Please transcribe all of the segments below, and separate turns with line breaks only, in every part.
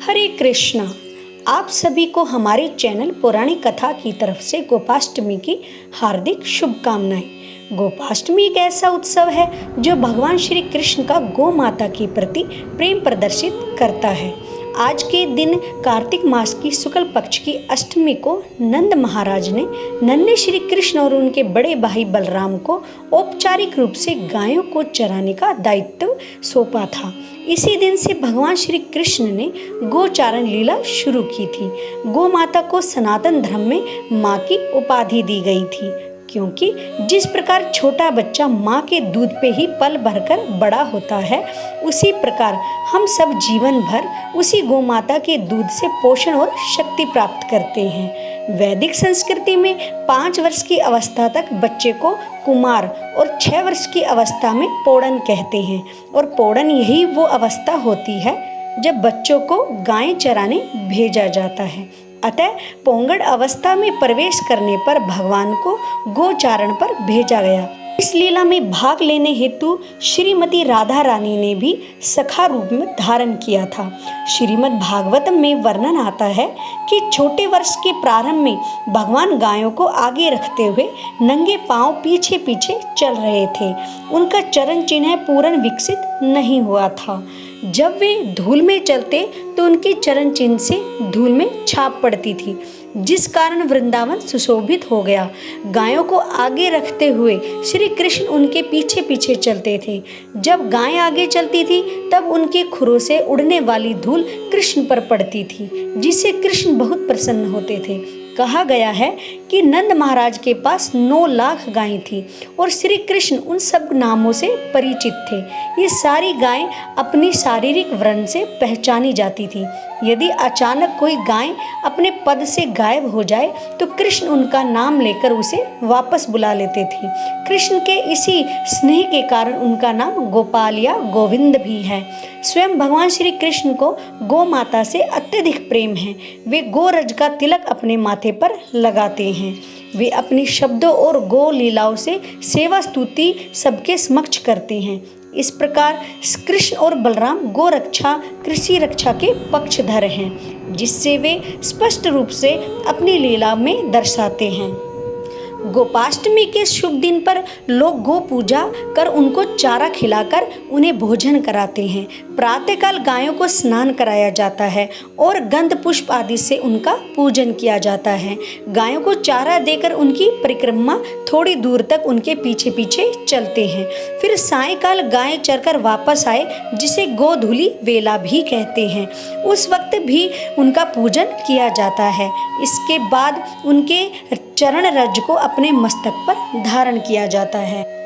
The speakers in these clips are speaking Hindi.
हरे कृष्णा। आप सभी को हमारे चैनल पौराणिक कथा की तरफ से गोपाष्टमी की हार्दिक शुभकामनाएं। गोपाष्टमी एक ऐसा उत्सव है जो भगवान श्री कृष्ण का गौ माता के प्रति प्रेम प्रदर्शित करता है। आज के दिन कार्तिक मास की शुक्ल पक्ष की अष्टमी को नंद महाराज ने नन्हे श्री कृष्ण और उनके बड़े भाई बलराम को औपचारिक रूप से गायों को चराने का दायित्व सौंपा था। इसी दिन से भगवान श्री कृष्ण ने गोचारण लीला शुरू की थी। गौ माता को सनातन धर्म में माँ की उपाधि दी गई थी, क्योंकि जिस प्रकार छोटा बच्चा माँ के दूध पे ही पल भरकर बड़ा होता है, उसी प्रकार हम सब जीवन भर उसी गौ माता के दूध से पोषण और शक्ति प्राप्त करते हैं। वैदिक संस्कृति में 5 वर्ष की अवस्था तक बच्चे को कुमार और 6 वर्ष की अवस्था में पौड़न कहते हैं, और पौड़न यही वो अवस्था होती है जब बच्चों को गायें चराने भेजा जाता है। अतः पौंगड़ अवस्था में प्रवेश करने पर भगवान को गोचारण पर भेजा गया। इस लीला में भाग लेने हेतु श्रीमती राधा रानी ने भी सखा रूप में धारण किया था। श्रीमद् भागवतम में वर्णन आता है कि छोटे वर्ष के प्रारंभ में भगवान गायों को आगे रखते हुए नंगे पांव पीछे पीछे चल रहे थे। उनका चरण चिन्ह पूर्ण विकसित नहीं हुआ था। जब वे धूल में चलते तो उनके चरण चिन्ह से धूल में छाप पड़ती थी, जिस कारण वृंदावन सुशोभित हो गया। गायों को आगे रखते हुए श्री कृष्ण उनके पीछे पीछे चलते थे। जब गाय आगे चलती थी तब उनके खुरों से उड़ने वाली धूल कृष्ण पर पड़ती थी, जिससे कृष्ण बहुत प्रसन्न होते थे। कहा गया है कि नंद महाराज के पास 9 लाख गायें थी और श्री कृष्ण उन सब नामों से परिचित थे। ये सारी गायें अपनी शारीरिक वर्ण से पहचानी जाती थी। यदि अचानक कोई गाय अपने पद से गायब हो जाए तो कृष्ण उनका नाम लेकर उसे वापस बुला लेते थे। कृष्ण के इसी स्नेह के कारण उनका नाम गोपाल या गोविंद भी है। स्वयं भगवान श्री कृष्ण को गौ माता से अत्यधिक प्रेम है। वे गो रज का तिलक अपने माथे पर लगाते हैं। वे अपनी शब्दों और गौ लीलाओं से सेवा स्तुति सबके समक्ष करते हैं। इस प्रकार कृष्ण और बलराम गो रक्षा कृषि रक्षा के पक्षधर हैं, जिससे वे स्पष्ट रूप से अपनी लीला में दर्शाते हैं। गोपाष्टमी के शुभ दिन पर लोग गो पूजा कर उनको चारा खिलाकर उन्हें भोजन कराते हैं। प्रातःकाल गायों को स्नान कराया जाता है और गंध पुष्प आदि से उनका पूजन किया जाता है। गायों को चारा देकर उनकी परिक्रमा थोड़ी दूर तक उनके पीछे पीछे चलते हैं। फिर सायंकाल गायें चरकर वापस आए, जिसे गोधूली वेला भी कहते हैं, उस वक्त भी उनका पूजन किया जाता है। इसके बाद उनके चरण रज को अपने मस्तक पर धारण किया जाता है।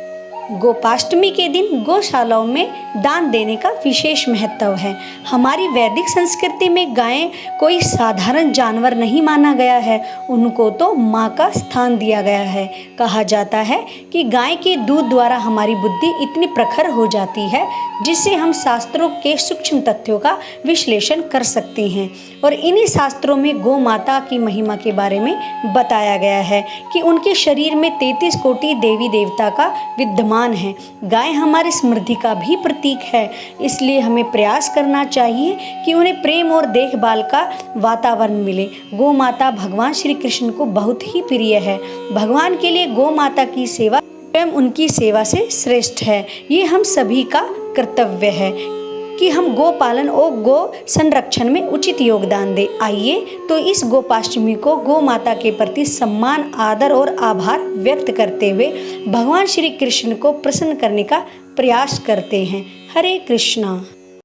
गोपाष्टमी के दिन गौशालाओं में दान देने का विशेष महत्व है। हमारी वैदिक संस्कृति में गायें कोई साधारण जानवर नहीं माना गया है, उनको तो माँ का स्थान दिया गया है। कहा जाता है कि गाय के दूध द्वारा हमारी बुद्धि इतनी प्रखर हो जाती है जिससे हम शास्त्रों के सूक्ष्म तथ्यों का विश्लेषण कर सकते हैं। और इन्हीं शास्त्रों में गौ माता की महिमा के बारे में बताया गया है कि उनके शरीर में 33 कोटि देवी देवता का विद्यमान है। गाय हमारी समृद्धि का भी प्रतीक है, इसलिए हमें प्रयास करना चाहिए कि उन्हें प्रेम और देखभाल का वातावरण मिले। गौ माता भगवान श्री कृष्ण को बहुत ही प्रिय है। भगवान के लिए गौ माता की सेवा स्वयं उनकी सेवा से श्रेष्ठ है। ये हम सभी का कर्तव्य है कि हम गो पालन और गो संरक्षण में उचित योगदान दें। आइए तो इस गोपाष्टमी को गौ माता के प्रति सम्मान, आदर और आभार व्यक्त करते हुए भगवान श्री कृष्ण को प्रसन्न करने का प्रयास करते हैं। हरे कृष्णा।